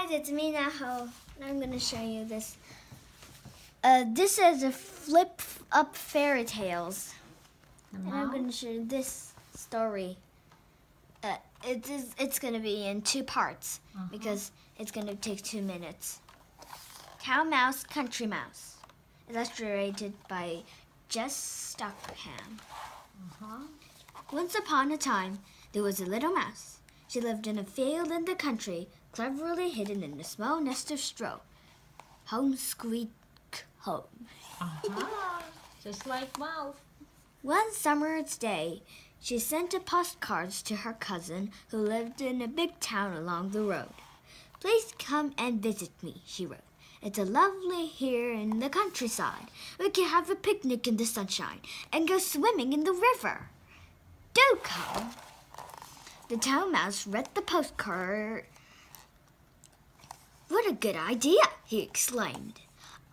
guys, it's me Naho, and I'm going to show you this. This is a Flip Up Fairy Tales, and I'm going to show you this story. It's going to be in 2 parts because it's going to take 2 minutes. Town Mouse, Country Mouse, illustrated by Jess Stockham. Once upon a time, there was a little mouse. She lived in a field in the country, cleverly hidden in a small nest of straw. Home sweet home. Just like mouse. One summer's day, she sent a postcards to her cousin who lived in a big town along the road. Please come and visit me, she wrote. It's a lovely here in the countryside. We can have a picnic in the sunshine and go swimming in the river. Do come. The town mouse read the postcard. What a good idea, he exclaimed.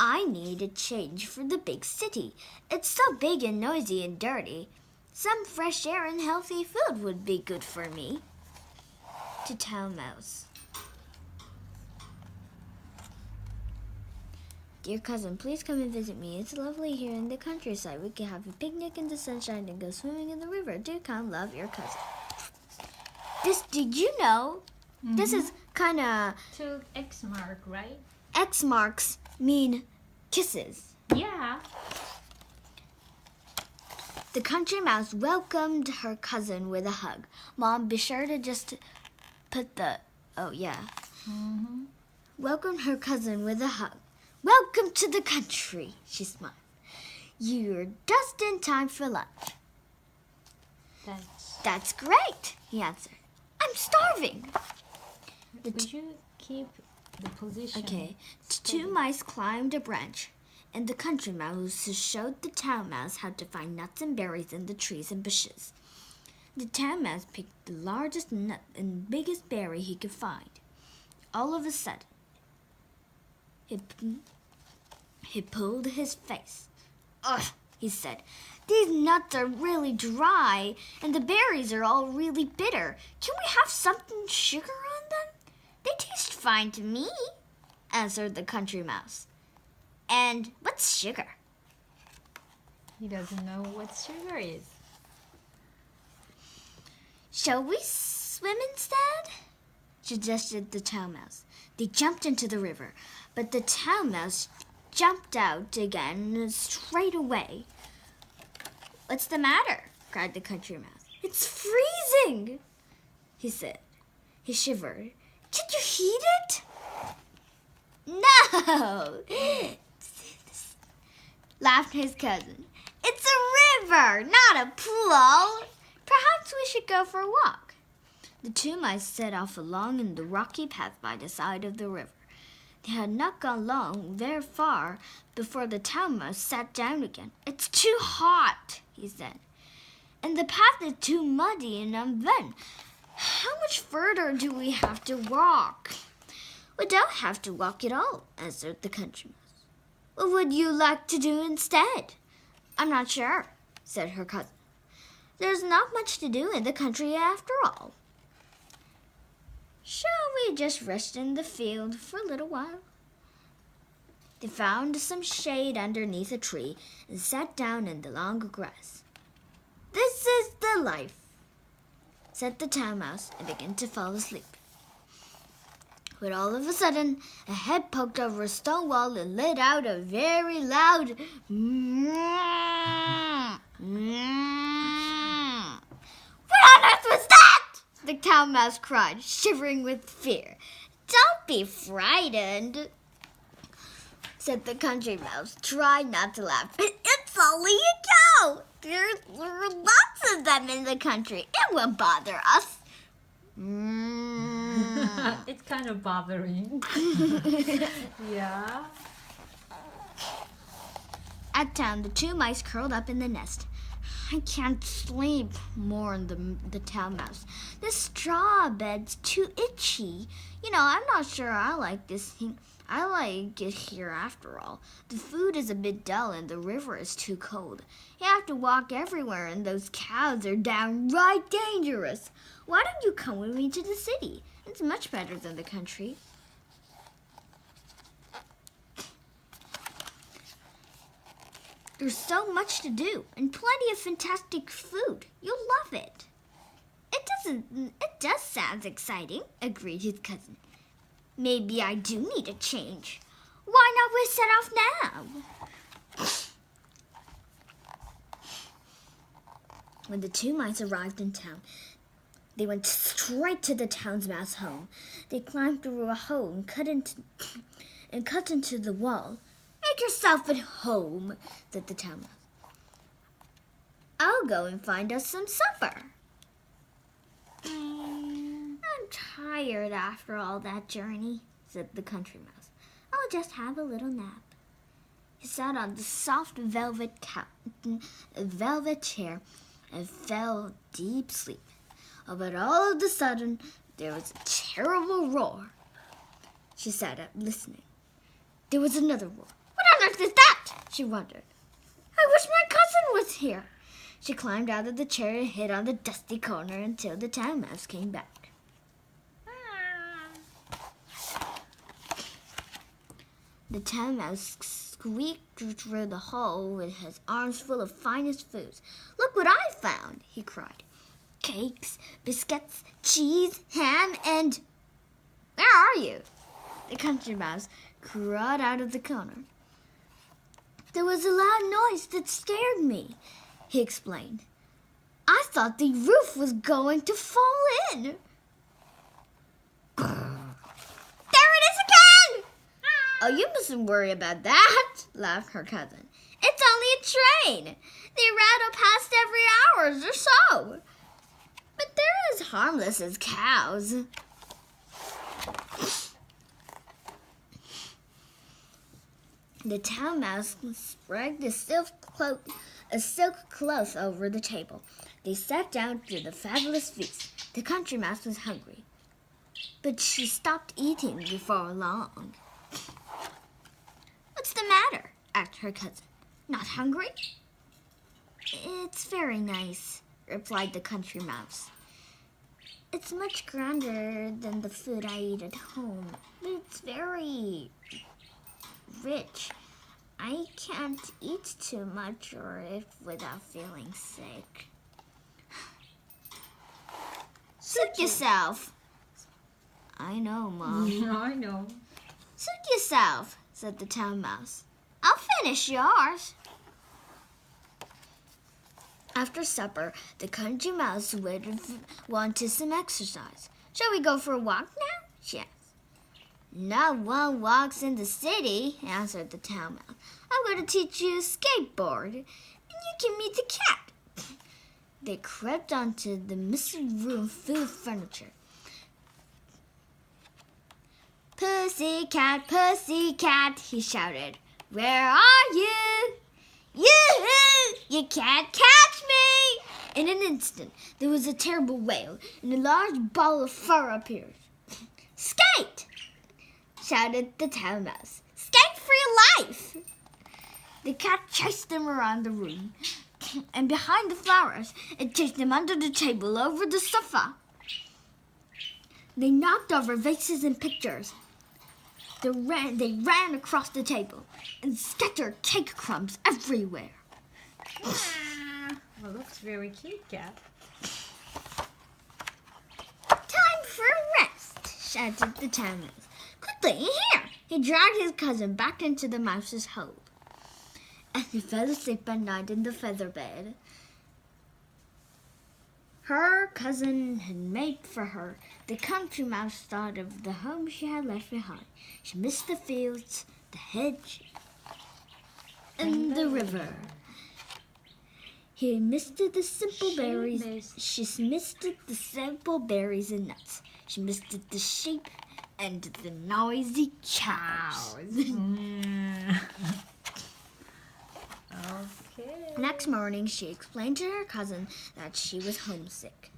I need a change for the big city. It's so big and noisy and dirty. Some fresh air and healthy food would be good for me. To Town Mouse. Dear cousin, please come and visit me. It's lovely here in the countryside. We can have a picnic in the sunshine and go swimming in the river. Do come, love, your cousin. Did you know? This is kind of... 2 X mark, right? X marks mean kisses. Yeah. The country mouse welcomed her cousin with a hug. Mom, be sure to just put the... Oh, yeah. Welcomed her cousin with a hug. Welcome to the country, she smiled. You're just in time for lunch. That's great, he answered. I'm starving. Would you keep the position? Okay. The 2 mice climbed a branch, and the country mouse showed the town mouse how to find nuts and berries in the trees and bushes. The town mouse picked the largest nut and biggest berry he could find. All of a sudden, he pulled his face. Ugh, he said. These nuts are really dry, and the berries are all really bitter. Can we have something sugar on them? They taste fine to me, answered the country mouse. And what's sugar? He doesn't know what sugar is. Shall we swim instead? Suggested the town mouse. They jumped into the river, but the town mouse jumped out again straight away. What's the matter? Cried the country mouse. It's freezing, he said. He shivered. Can you heat it? No, laughed his cousin. It's a river, not a pool. Perhaps we should go for a walk. The 2 mice set off along the rocky path by the side of the river. They had not gone very far before the town mouse sat down again. It's too hot, he said, and the path is too muddy and uneven. How much further do we have to walk? We don't have to walk at all, answered the country mouse. What would you like to do instead? I'm not sure, said her cousin. There's not much to do in the country after all. Shall we just rest in the field for a little while? They found some shade underneath a tree and sat down in the long grass. This is the life, said the town mouse, and began to fall asleep. But all of a sudden, a head poked over a stone wall and let out a very loud meow. What on earth was that? The town mouse cried, shivering with fear. Don't be frightened, said the country mouse. Try not to laugh. It's only a cow. There are lots of them in the country. It won't bother us. It's kind of bothering. Yeah. At town, the 2 mice curled up in the nest. I can't sleep, mourned the town mouse. This straw bed's too itchy. I'm not sure I like this thing. I like it here after all. The food is a bit dull and the river is too cold. You have to walk everywhere and those cows are downright dangerous. Why don't you come with me to the city? It's much better than the country. There's so much to do and plenty of fantastic food. You'll love it. It does sound exciting, agreed his cousin. Maybe I do need a change. Why not we set off now? When the two mice arrived in town, they went straight to the town's mouse home. They climbed through a hole and cut into the wall. Make yourself at home, said the town mouse. I'll go and find us some supper. I'm tired after all that journey, said the country mouse. I'll just have a little nap. He sat on the soft velvet chair and fell deep sleep. Oh, but all of a sudden, there was a terrible roar. She sat up, listening. There was another roar. What on earth is that? She wondered. I wish my cousin was here. She climbed out of the chair and hid on the dusty corner until the town mouse came back. The town mouse squeaked through the hole with his arms full of finest foods. Look what I found, he cried. Cakes, biscuits, cheese, ham, and... Where are you? The country mouse crawled out of the corner. There was a loud noise that scared me, he explained. I thought the roof was going to fall in. There it is again! Oh, you mustn't worry about that, laughed her cousin. It's only a train. They rattle past every hour or so. But they're as harmless as cows. The town mouse spread a silk cloth over the table. They sat down to the fabulous feast. The country mouse was hungry, but she stopped eating before long. What's the matter? Asked her cousin. Not hungry? It's very nice, replied the country mouse. It's much grander than the food I eat at home, but it's very rich. I can't eat too much or if without feeling sick. Suit yourself. I know, Mom. I know. Suit yourself, said the town mouse. I'll finish yours. After supper, the country mouse wanted some exercise. Shall we go for a walk now? She asked. Not one walks in the city, answered the town mouse. I'm going to teach you a skateboard, and you can meet the cat. They crept onto the missing room full of furniture. Pussycat, pussycat, he shouted. Where are you? You can't catch me! In an instant, there was a terrible wail, and a large ball of fur appeared. Skate! Shouted the town mouse. Skate for your life! The cat chased them around the room, and behind the flowers, it chased them under the table, over the sofa. They knocked over vases and pictures. They ran across the table and scattered cake crumbs everywhere. Well, looks very cute, Cat. Time for a rest, shouted the town mouse. Quickly, here! He dragged his cousin back into the mouse's hole. As he fell asleep at night in the feather bed, her cousin had made for her. The country mouse thought of the home she had left behind. She missed the fields, the hedge, and the river. He missed the simple berries. She missed the simple berries and nuts. She missed the sheep and the noisy cows. Okay. Next morning, she explained to her cousin that she was homesick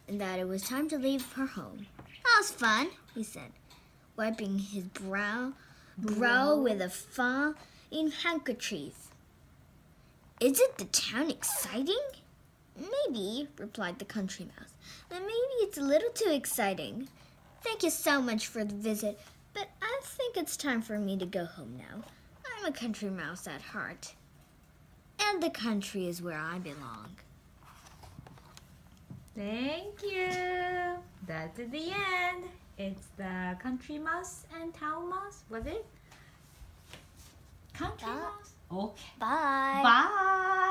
and that it was time to leave her home. That was fun, he said, wiping his brow with a fine handkerchief. Isn't the town exciting? Maybe, replied the country mouse, but maybe it's a little too exciting. Thank you so much for the visit, but I think it's time for me to go home now. I'm a country mouse at heart. And the country is where I belong. Thank you. That's the end. It's the country mouse and town mouse. Was it? Country mouse? Okay. Bye. Bye.